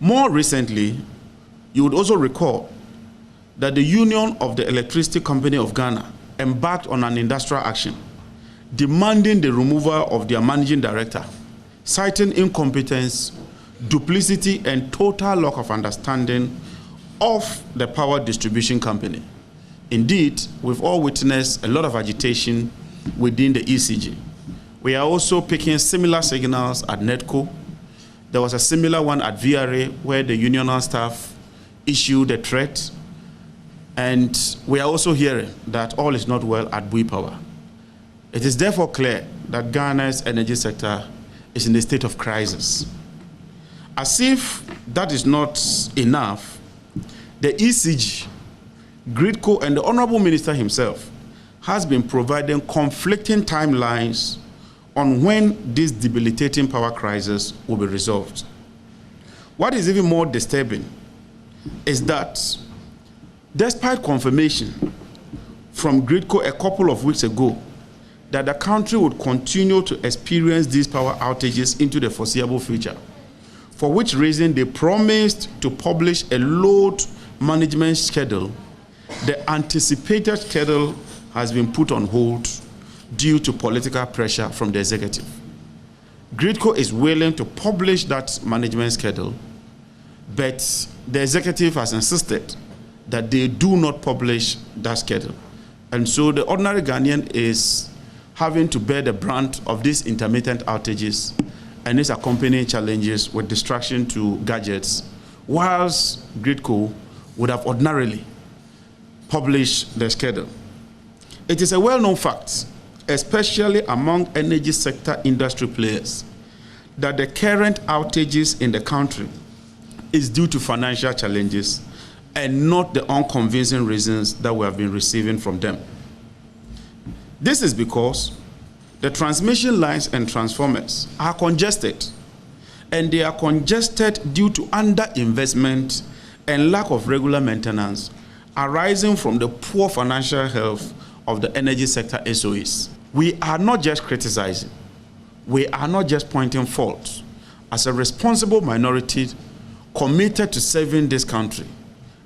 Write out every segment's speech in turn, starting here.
More recently, you would also recall that the Union of the Electricity Company of Ghana embarked on an industrial action demanding the removal of their managing director, citing incompetence, duplicity, and total lack of understanding of the power distribution company. Indeed, we've all witnessed a lot of agitation within the ECG. We are also picking similar signals at NEDCO. There was a similar one at VRA where the unional staff issued a threat. And we are also hearing that all is not well at Bui Power. It is therefore clear that Ghana's energy sector is in a state of crisis. As if that is not enough, the ECG, GRIDCO, and the Honorable Minister himself has been providing conflicting timelines on when this debilitating power crisis will be resolved. What is even more disturbing is that despite confirmation from GRIDCO a couple of weeks ago that the country would continue to experience these power outages into the foreseeable future, for which reason they promised to publish a load management schedule, the anticipated schedule has been put on hold due to political pressure from the executive. GRIDCO is willing to publish that management schedule, but the executive has insisted that they do not publish that schedule. And so the ordinary Ghanaian is having to bear the brunt of these intermittent outages and its accompanying challenges with distraction to gadgets, whilst GRIDCO would have ordinarily published the schedule. It is a well-known fact, especially among energy sector industry players, that the current outages in the country is due to financial challenges and not the unconvincing reasons that we have been receiving from them. This is because the transmission lines and transformers are congested, and they are congested due to underinvestment and lack of regular maintenance arising from the poor financial health of the energy sector SOEs. We are not just criticizing, we are not just pointing faults. As a responsible minority committed to serving this country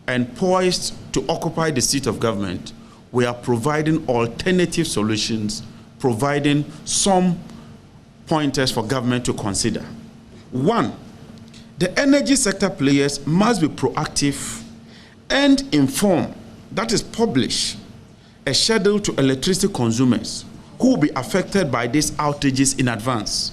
and poised to occupy the seat of government, we are providing alternative solutions, providing some pointers for government to consider. One, the energy sector players must be proactive and inform, that is publish, a schedule to electricity consumers who will be affected by these outages in advance,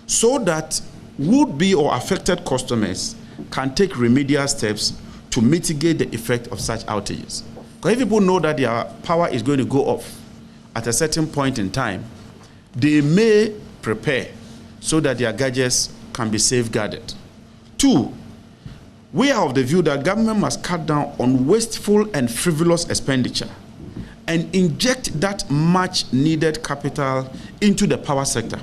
so that would-be or affected customers can take remedial steps to mitigate the effect of such outages. Because if people know that their power is going to go off at a certain point in time, they may prepare so that their gadgets can be safeguarded. Two, we are of the view that government must cut down on wasteful and frivolous expenditure and inject that much needed capital into the power sector,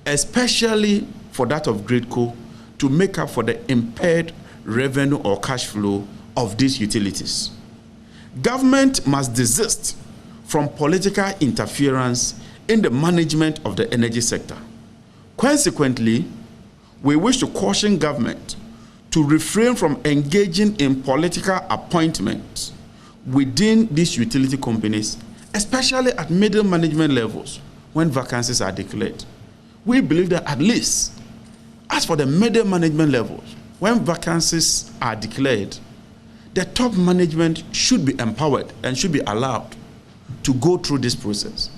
especially for that of GRIDCO, to make up for the impaired revenue or cash flow of these utilities. Government must desist from political interference in the management of the energy sector. Consequently, we wish to caution government to refrain from engaging in political appointments within these utility companies, especially at middle management levels when vacancies are declared. We believe that at least, as for the middle management levels, when vacancies are declared, the top management should be empowered and should be allowed to go through this process.